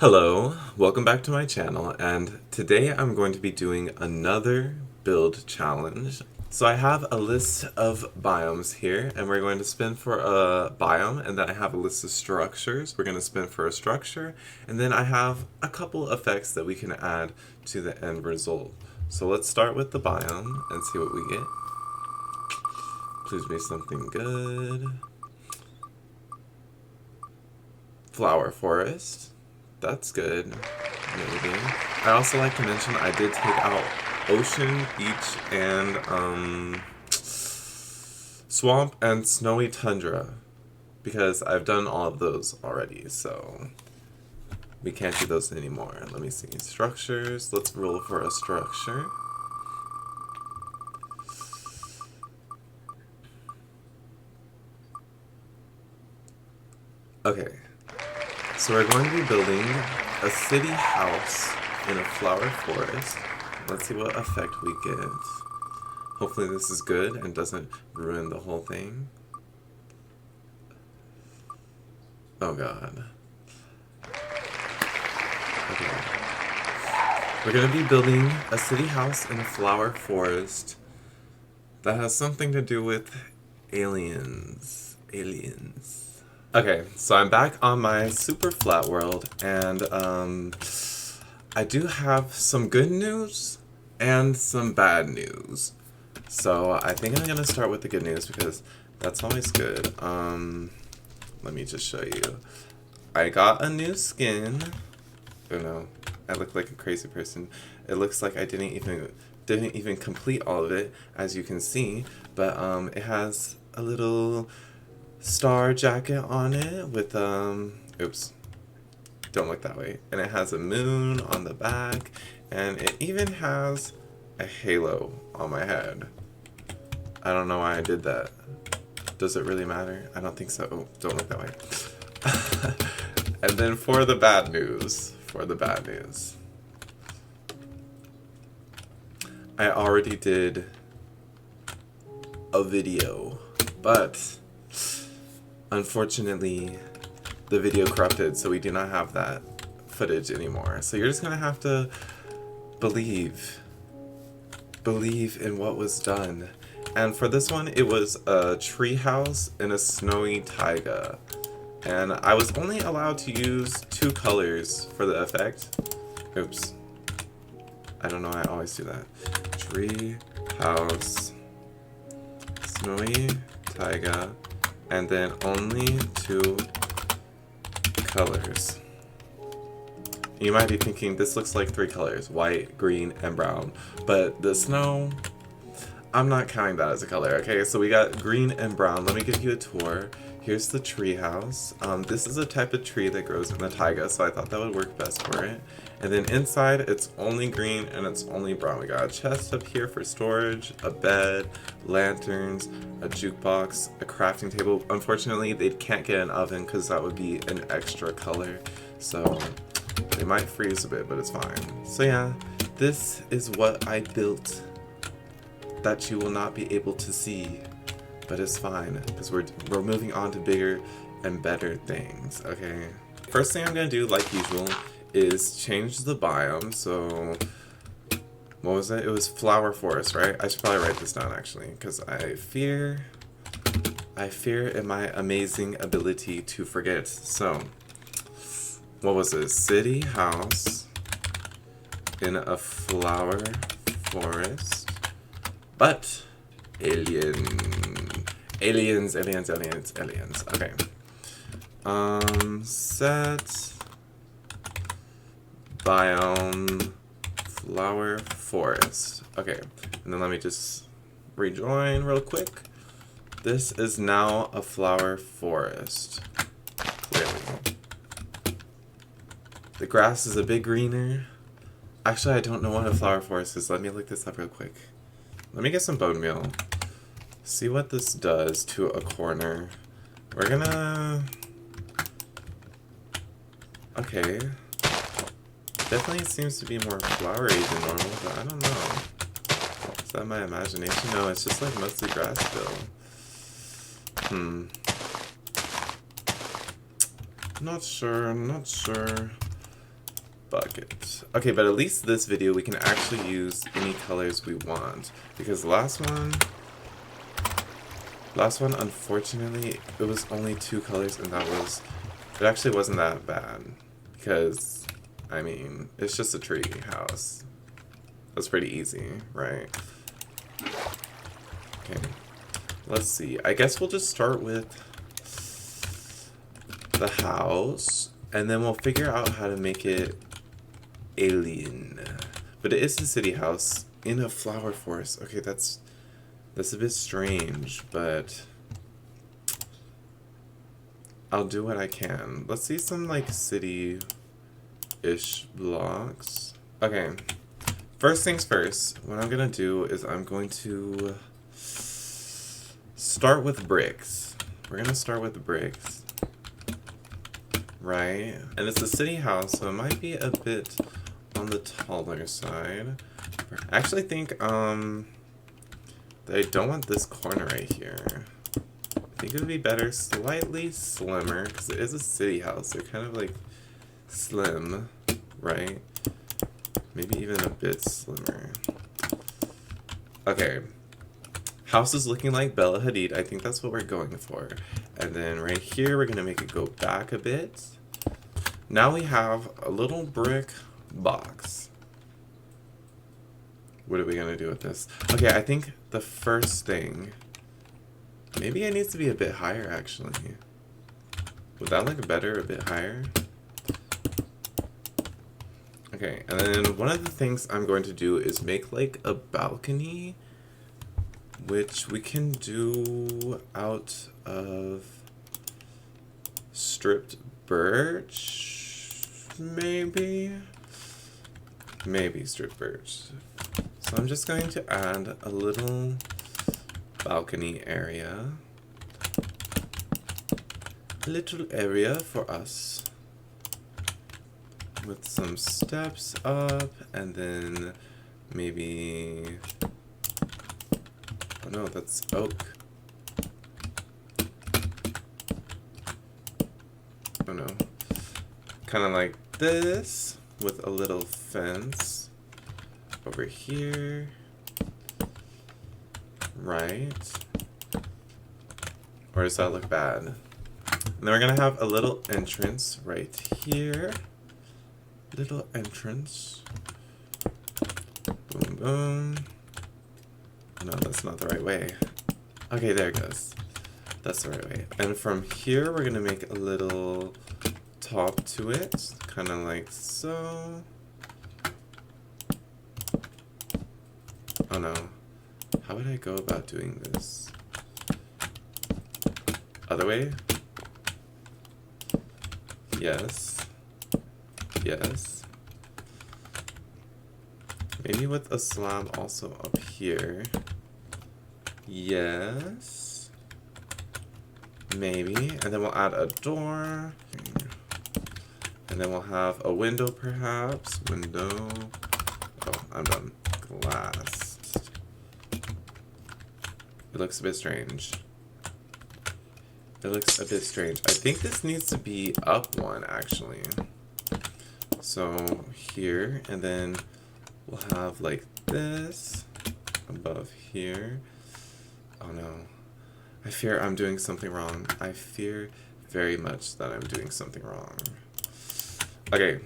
Hello, welcome back to my channel, and today I'm going to be doing another build challenge. So I have a list of biomes here, and we're going to spin for a biome, and then I have a list of structures. We're going to spin for a structure, and then I have a couple effects that we can add to the end result. So let's start with the biome and see what we get. Please be something good. Flower forest. That's good. Maybe. I also like to mention I did take out ocean, beach, and swamp and snowy tundra because I've done all of those already, so we can't do those anymore. Let me see. Structures. Let's roll for a structure. Okay. So we're going to be building a city house in a flower forest. Let's see what effect we get. Hopefully this is good and doesn't ruin the whole thing. Oh god. Okay. We're going to be building a city house in a flower forest that has something to do with aliens. Okay, so I'm back on my super flat world, and I do have some good news and some bad news. So I think I'm gonna start with the good news because that's always good. Let me just show you. I got a new skin. Oh no, I look like a crazy person. It looks like I didn't even complete all of it, as you can see, but it has a little star jacket on it with oops, don't look that way, and it has a moon on the back, and it even has a halo on my head. I don't know why I did that. Does it really matter? I don't think so. Oh, don't look that way. And then for the bad news, I already did a video, but unfortunately, the video corrupted, so we do not have that footage anymore. So you're just gonna have to believe in what was done. And for this one, it was a treehouse in a snowy taiga. And I was only allowed to use 2 colors for the effect. Oops. I don't know, I always do that. Treehouse, snowy taiga, and then only 2 colors. You might be thinking this looks like 3 colors, white, green, and brown, but the snow, I'm not counting that as a color. Okay, so we got green and brown. Let me give you a tour. Here's the tree house. This is a type of tree that grows in the taiga, so I thought that would work best for it. And then inside, it's only green and it's only brown. We got a chest up here for storage, a bed, lanterns, a jukebox, a crafting table. Unfortunately, they can't get an oven because that would be an extra color. So they might freeze a bit, but it's fine. So yeah, this is what I built that you will not be able to see, but it's fine because we're moving on to bigger and better things. Okay, first thing I'm gonna do, like usual, is change the biome. So what was it? It was flower forest, right? I should probably write this down actually, because I fear in my amazing ability to forget. So what was it? City house in a flower forest. But aliens. Okay. Set biome flower forest. Okay. And then let me just rejoin real quick. This is now a flower forest. Clearly. The grass is a bit greener. Actually, I don't know what a flower forest is. Let me look this up real quick. Let me get some bone meal. See what this does to a corner. We're gonna... Okay. Definitely seems to be more flowery than normal, but I don't know. Is that my imagination? No, it's just like mostly grass still. Not sure. bucket. Okay, but at least this video we can actually use any colors we want. Because last one, unfortunately, it was only 2 colors, and it actually wasn't that bad. Because, I mean, it's just a tree house. That's pretty easy, right? Okay, let's see. I guess we'll just start with the house, and then we'll figure out how to make it alien. But it is a city house in a flower forest. Okay, that's a bit strange, but I'll do what I can. Let's see some like city-ish blocks. Okay, first things first, what I'm gonna do is I'm going to start with bricks. We're gonna start with bricks. Right? And it's a city house, so it might be a bit on the taller side. I actually think that I don't want this corner right here. I think it would be better slightly slimmer, because it is a city house. They're kind of like slim, right? Maybe even a bit slimmer. Okay. House is looking like Bella Hadid. I think that's what we're going for. And then right here, we're going to make it go back a bit. Now we have a little brick box. What are we going to do with this? Okay, I think the first thing... Maybe it needs to be a bit higher, actually. Would that look better a bit higher? Okay, and then one of the things I'm going to do is make like a balcony, which we can do out of stripped birch, maybe stripped birch. So I'm just going to add a little balcony area, for us, with some steps up, and then maybe, oh no, that's oak. Oh no. Kind of like this, with a little fence over here. Right? Or does that look bad? And then we're gonna have a little entrance right here. Little entrance. Boom, boom. No, that's not the right way. Okay, there it goes. That's the right way. And from here, we're gonna make a little top to it, kind of like so. Oh no. How would I go about doing this? Other way? Yes. Yes. Maybe with a slab also up here. Yes. Maybe. And then we'll add a door. And then we'll have a window perhaps. Window. Oh, I'm done. Glass. It looks a bit strange. It looks a bit strange. I think this needs to be up one, actually. So here, and then we'll have like this above here. Oh no. I fear I'm doing something wrong. I fear very much that I'm doing something wrong. Okay.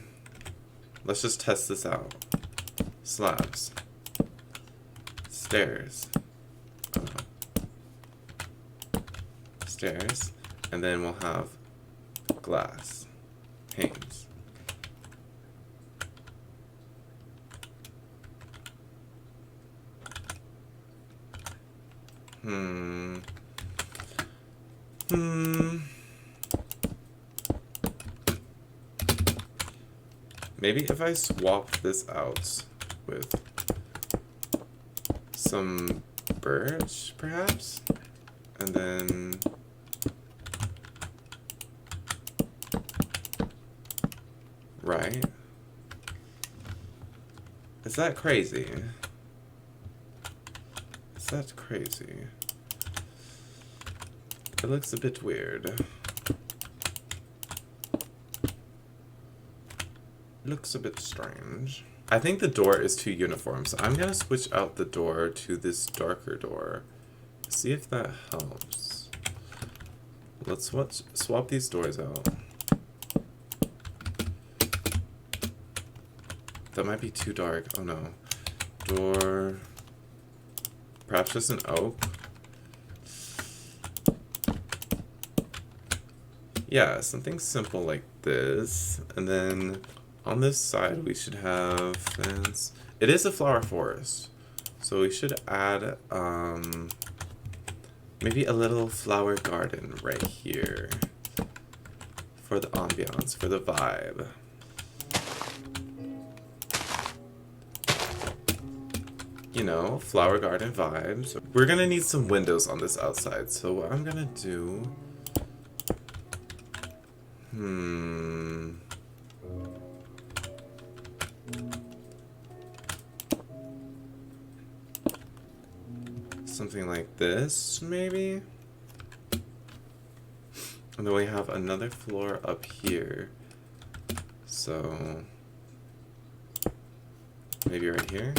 Let's just test this out. Slabs. Stairs. Stairs, and then we'll have glass panes. Maybe if I swapped this out with some birch, perhaps, and then right? Is that crazy? Is that crazy? It looks a bit weird. Looks a bit strange. I think the door is too uniform, so I'm gonna switch out the door to this darker door. See if that helps. Let's swap these doors out. That might be too dark. Oh no. Door. Perhaps just an oak. Yeah, something simple like this. And then on this side we should have fence. It is a flower forest. So we should add maybe a little flower garden right here. For the ambiance, for the vibe. You know, flower garden vibes. We're gonna need some windows on this outside, so what I'm gonna do... Something like this, maybe? And then we have another floor up here. So... maybe right here?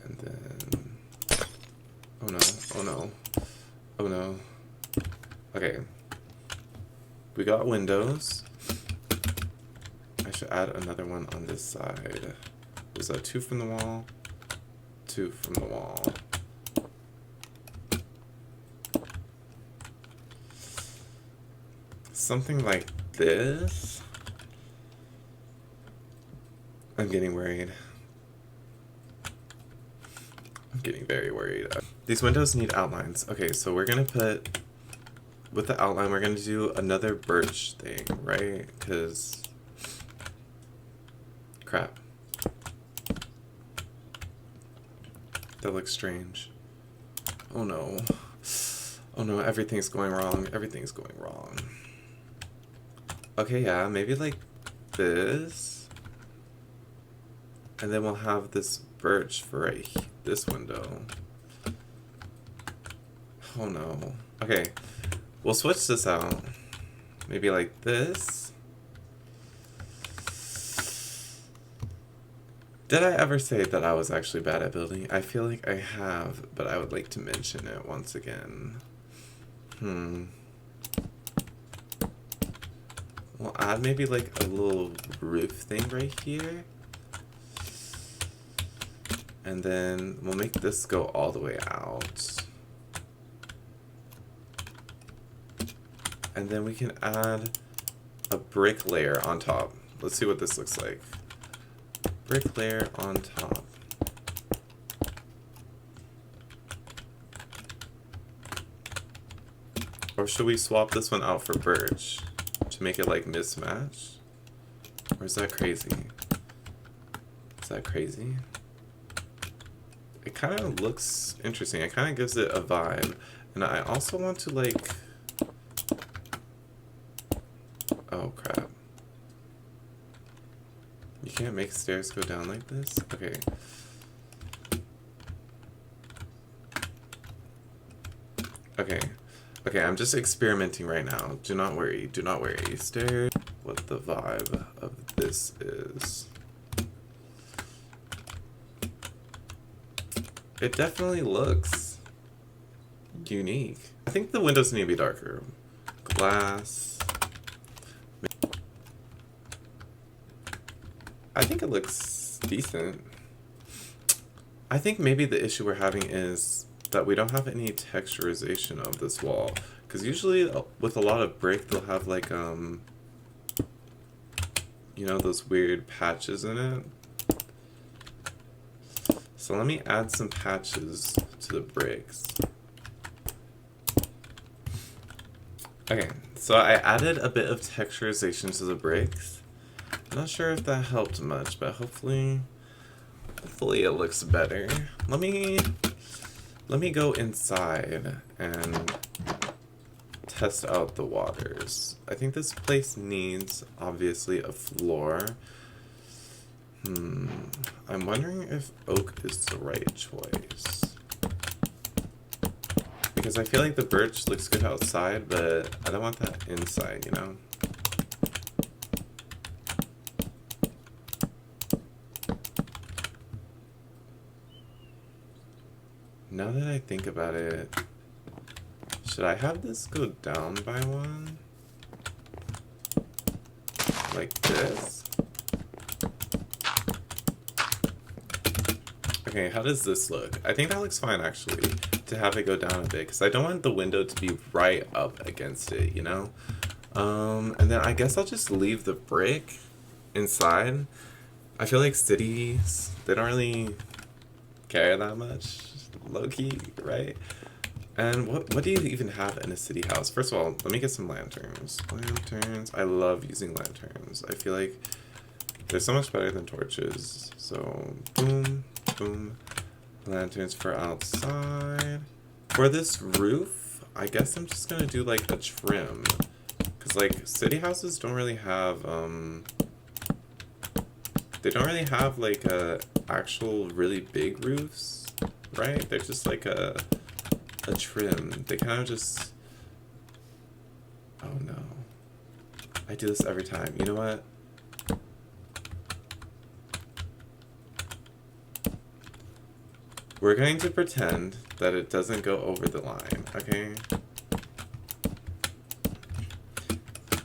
And then... oh no, oh no, oh no. Okay. We got windows. I should add another one on this side. Is that 2 from the wall? 2 from the wall. Something like this. I'm getting worried. I'm getting very worried. These windows need outlines. Okay, so we're gonna put, with the outline, we're gonna do another birch thing, right? Because, crap. That looks strange. Oh no. Oh no, everything's going wrong. Everything's going wrong. Okay, yeah, maybe like this. And then we'll have this birch for right here, this window. Oh no. Okay, we'll switch this out. Maybe like this. Did I ever say that I was actually bad at building? I feel like I have, but I would like to mention it once again. We'll add maybe like a little roof thing right here. And then we'll make this go all the way out. And then we can add a brick layer on top. Let's see what this looks like. Brick layer on top. Or should we swap this one out for birch to make it like mismatch? Or is that crazy? Is that crazy? It kind of looks interesting. It kind of gives it a vibe. And I also want to like... oh crap. You can't make stairs go down like this? Okay. Okay. Okay, I'm just experimenting right now. Do not worry. Do not worry. Stairs. What the vibe of this is. It definitely looks unique. I think the windows need to be darker. Glass. I think it looks decent. I think maybe the issue we're having is that we don't have any texturization of this wall. Because usually with a lot of brick, they'll have like, you know, those weird patches in it. So let me add some patches to the bricks. Okay, so I added a bit of texturization to the bricks. I'm not sure if that helped much, but hopefully it looks better. Let me go inside and test out the waters. I think this place needs, obviously, a floor. I'm wondering if oak is the right choice. Because I feel like the birch looks good outside, but I don't want that inside, you know? Now that I think about it, should I have this go down by one? Like this? Okay, how does this look? I think that looks fine, actually, to have it go down a bit, because I don't want the window to be right up against it, you know? And then I guess I'll just leave the brick inside. I feel like cities, they don't really care that much, low-key, right? And what do you even have in a city house? First of all, let me get some lanterns. Lanterns, I love using lanterns. I feel like they're so much better than torches. So, boom, boom. Lanterns for outside. For this roof, I guess I'm just gonna do like a trim. Cause like city houses don't really have, they don't really have like actual really big roofs, right? They're just like a trim. They kind of just, oh no. I do this every time. You know what? We're going to pretend that it doesn't go over the line, okay?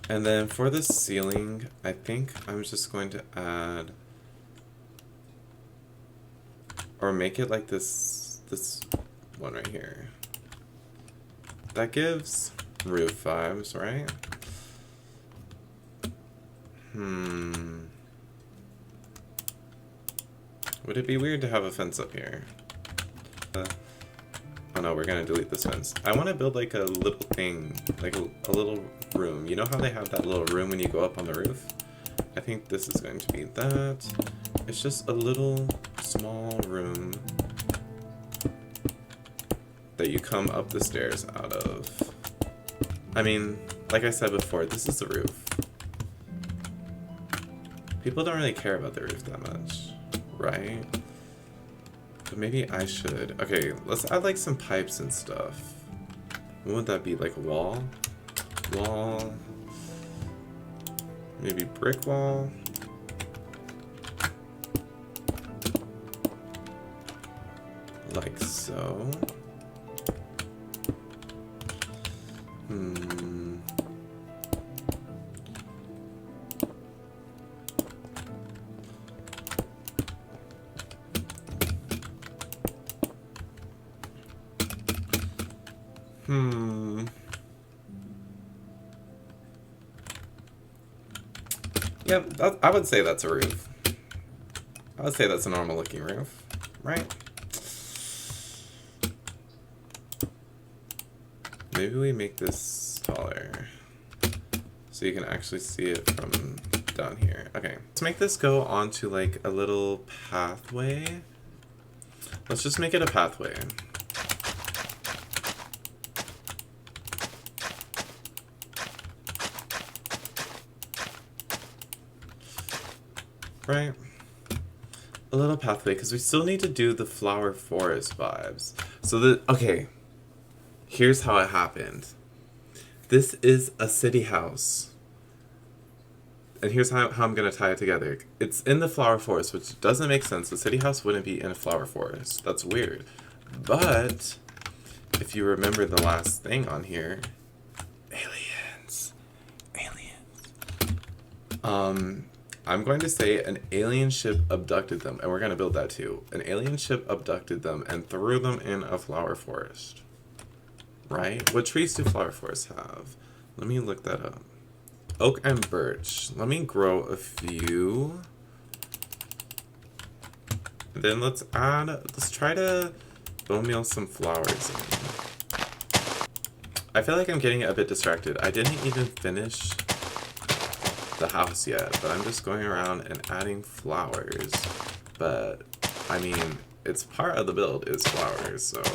And then for the ceiling, I think I'm just going to add, or make it like this one right here. That gives roof vibes, right? Would it be weird to have a fence up here? Oh no, we're gonna delete this fence. I want to build like a little thing, like a little room. You know how they have that little room when you go up on the roof? I think this is going to be that. It's just a little small room that you come up the stairs out of. I mean, like I said before, this is the roof. People don't really care about the roof that much, right? But maybe I should. Okay, let's add like some pipes and stuff. What would that be? Like a wall? Wall. Maybe brick wall. Like so. Yeah, I would say that's a roof. I would say that's a normal looking roof, right? Maybe we make this taller so you can actually see it from down here. Okay, let's make this go onto like a little pathway. Let's just make it a pathway. Right? A little pathway, because we still need to do the flower forest vibes. So okay, here's how it happened. This is a city house. And here's how I'm going to tie it together. It's in the flower forest, which doesn't make sense. The city house wouldn't be in a flower forest. That's weird. But if you remember the last thing on here, aliens. I'm going to say an alien ship abducted them, and we're going to build that too. An alien ship abducted them and threw them in a flower forest. Right? What trees do flower forests have? Let me look that up. Oak and birch. Let me grow a few. And then let's try to bone meal some flowers in. I feel like I'm getting a bit distracted. I didn't even finish the house yet, but I'm just going around and adding flowers. But I mean, it's part of the build is flowers, so I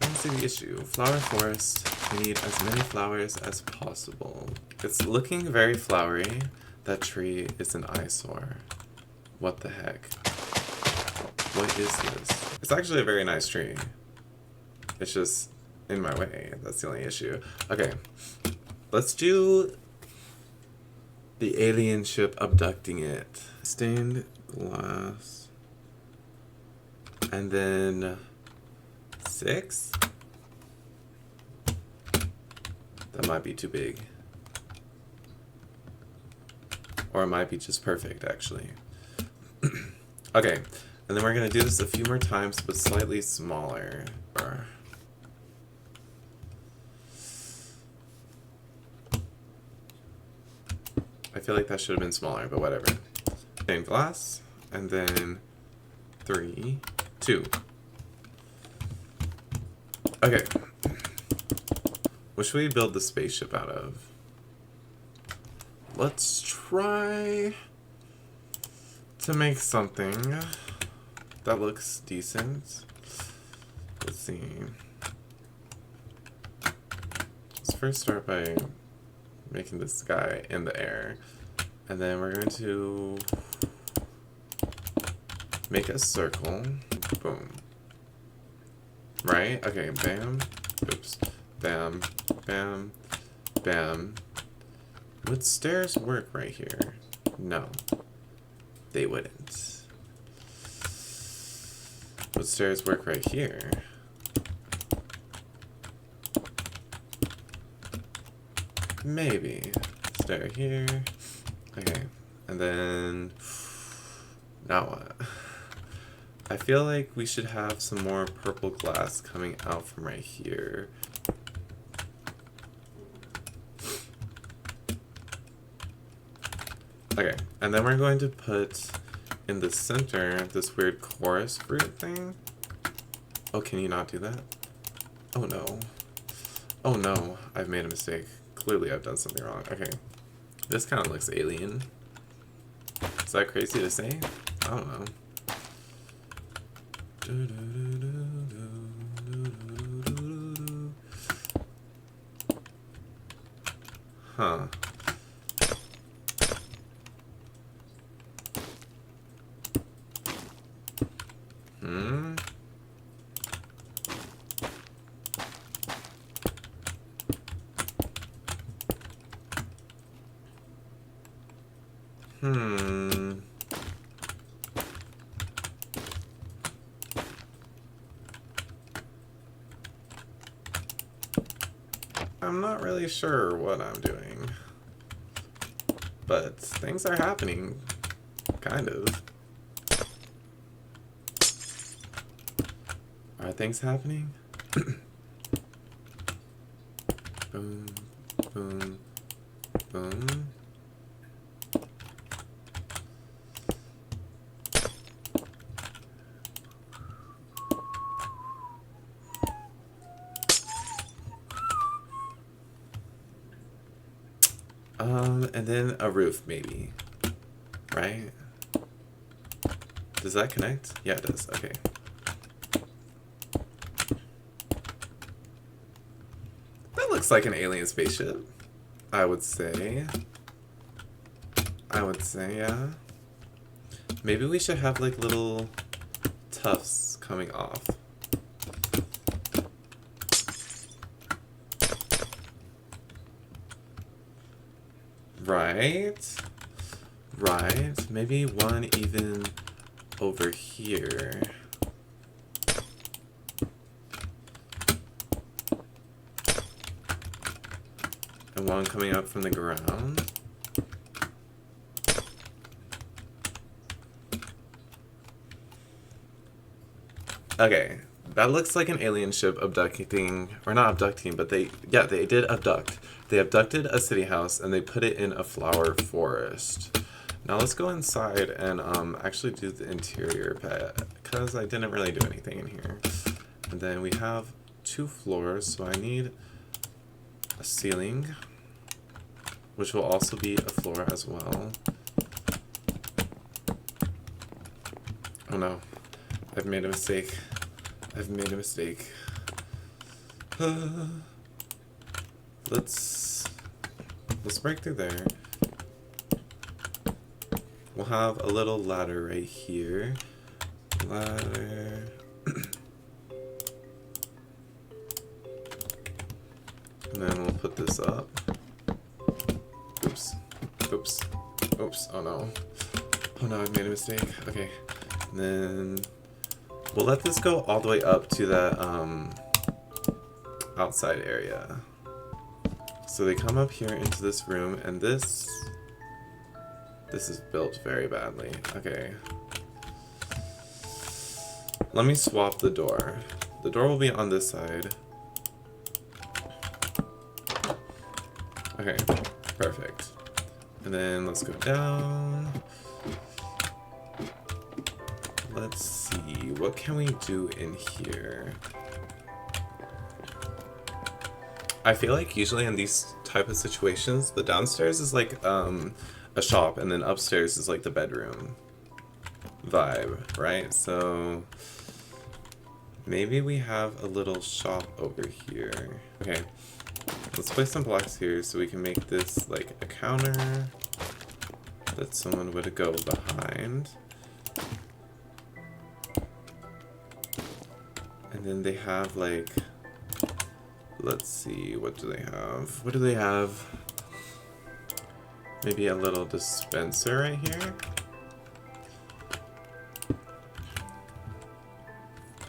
don't see the issue. Flower forest, we need as many flowers as possible. It's looking very flowery. That tree is an eyesore. What the heck? What is this? It's actually a very nice tree. It's just in my way. That's the only issue. Okay, let's do the alien ship abducting it. Stained glass. And then 6? That might be too big. Or it might be just perfect, actually. Okay, and then we're going to do this a few more times, but slightly smaller. I feel like that should have been smaller, but whatever. Stained glass, and then 3, 2. Okay. What should we build the spaceship out of? Let's try to make something that looks decent. Let's see. Let's first start by making this guy in the air. And then we're going to make a circle. Boom. Right? Okay, bam. Oops. Bam. Bam. Bam. Would stairs work right here? No. They wouldn't. Would stairs work right here? Maybe. Stair here. Okay. And then... now what? I feel like we should have some more purple glass coming out from right here. Okay, and then we're going to put in the center this weird chorus fruit thing. Oh, can you not do that? Oh no. Oh no, I've made a mistake. Clearly I've done something wrong. Okay, this kind of looks alien. Is that crazy to say? I don't know. Huh. I'm not really sure what I'm doing, but things are happening, kind of. Are things happening? Boom, boom, boom. And then a roof, maybe. Right? Does that connect? Yeah, it does. Okay. That looks like an alien spaceship, I would say. Yeah. Maybe we should have like little tufts coming off. Right? Right. Maybe one even over here. And one coming up from the ground. Okay. That looks like an alien ship abducting, or not abducting, but they did abduct. They abducted a city house and they put it in a flower forest. Now let's go inside and actually do the interior pet, because I didn't really do anything in here. And then we have 2 floors, so I need a ceiling, which will also be a floor as well. Oh no, I've made a mistake. Let's break through there. We'll have a little ladder right here. Ladder. And then we'll put this up. Oops. Oops. Oops. Oh no. Oh no, I've made a mistake. Okay. And then We'll let this go all the way up to that outside area. So they come up here into this room, and this is built very badly. Okay. Let me swap the door. The door will be on this side. Okay, perfect. And then let's go down. Let's see, what can we do in here? I feel like usually in these type of situations, the downstairs is like a shop, and then upstairs is like the bedroom vibe, right? So maybe we have a little shop over here. Okay, let's place some blocks here so we can make this like a counter that someone would go behind. And then they have like, let's see, what do they have? What do they have? Maybe a little dispenser right here.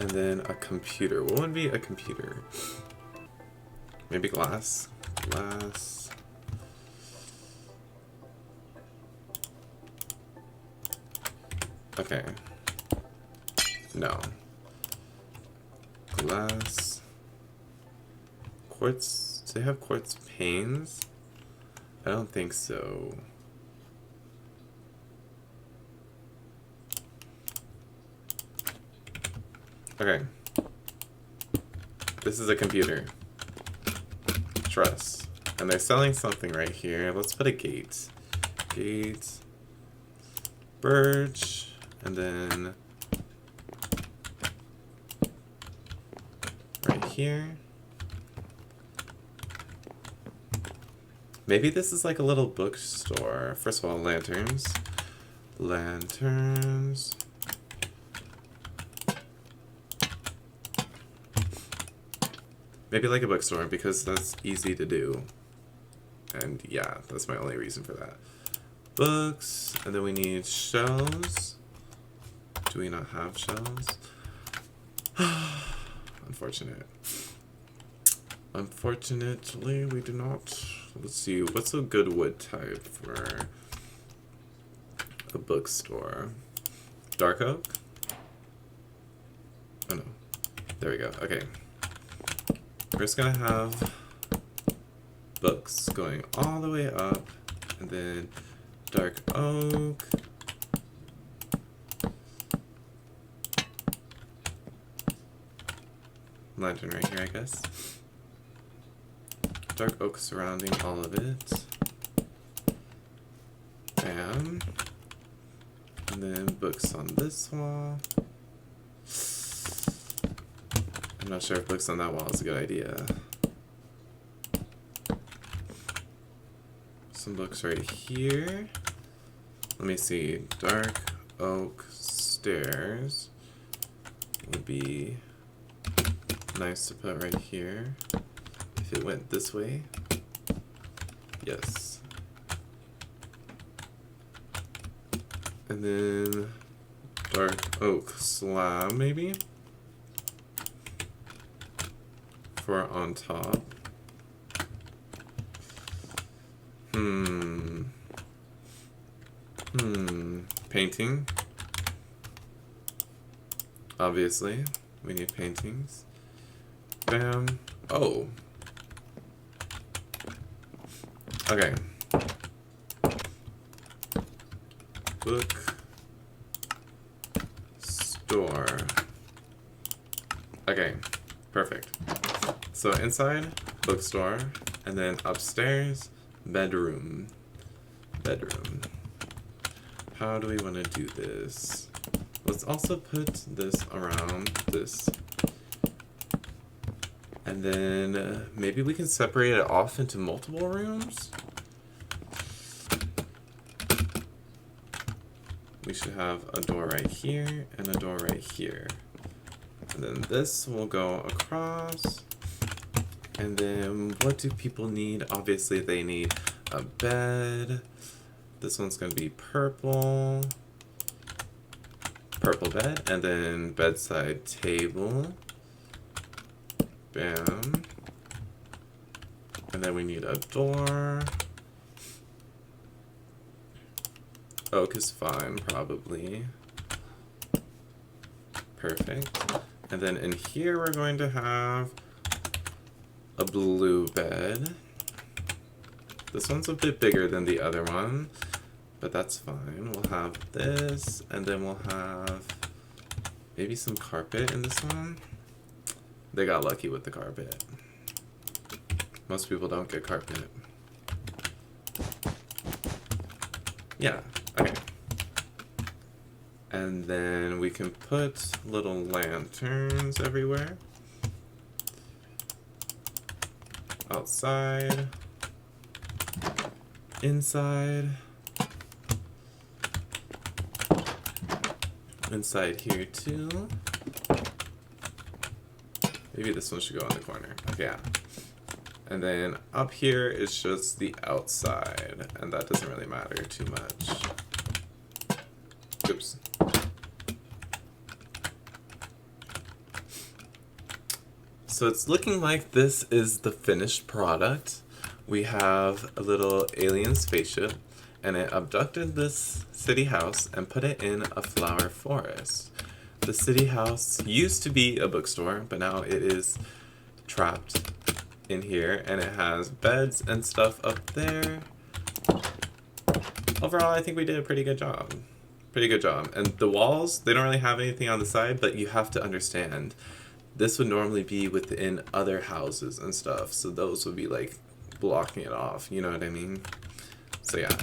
And then a computer. What would be a computer? Maybe glass. Glass. Okay. No. Glass. Quartz. Do they have quartz panes? I don't think so. Okay. This is a computer. Trust. And they're selling something right here. Let's put a gate. Gate. Birch. And then right here. Maybe this is like a little bookstore. First of all, lanterns. Lanterns. Maybe like a bookstore because that's easy to do. And yeah, that's my only reason for that. Books. And then we need shelves. Do we not have shelves? Unfortunate. Unfortunately, we do not. Let's see, what's a good wood type for a bookstore? Dark oak? Oh no. There we go. Okay. We're just gonna have books going all the way up, and then dark oak. Lantern right here, I guess. Dark oak surrounding all of it. Bam. And then books on this wall. I'm not sure if books on that wall is a good idea. Some books right here. Let me see. Dark oak stairs would be nice to put right here. If it went this way. Yes. And then dark oak slab maybe for on top. Painting. Obviously, we need paintings. Bam. Oh. Okay. Book store. Okay, perfect. So inside, bookstore, and then upstairs, bedroom. Bedroom. How do we want to do this? Let's also put this around this. And then maybe we can separate it off into multiple rooms. We should have a door right here and a door right here. And then this will go across. And then what do people need? Obviously they need a bed. This one's gonna be purple. purple bed, and then bedside table. Bam. And then we need a door. Oak is fine, probably. Perfect. And then in here we're going to have a blue bed. This one's a bit bigger than the other one, but that's fine. We'll have this, and then we'll have maybe some carpet in this one. They got lucky with the carpet. Most people don't get carpet. Yeah, okay. And then we can put little lanterns everywhere. Outside. Inside. Inside here too. Maybe this one should go in the corner. Okay, yeah. And then up here is just the outside, and that doesn't really matter too much. Oops. So it's looking like this is the finished product. We have a little alien spaceship, and it abducted this city house and put it in a flower forest. The city house used to be a bookstore, but now it is trapped in here, and it has beds and stuff up there. Overall, I think we did a pretty good job. Pretty good job. And the walls, they don't really have anything on the side, but you have to understand, this would normally be within other houses and stuff, so those would be like blocking it off, you know what I mean? So yeah,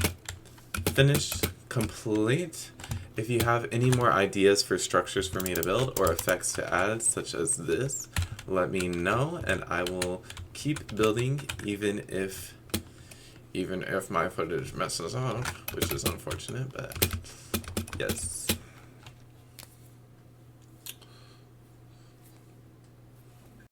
finished, complete. If you have any more ideas for structures for me to build or effects to add, such as this, let me know, and I will keep building even if my footage messes up, which is unfortunate, but yes.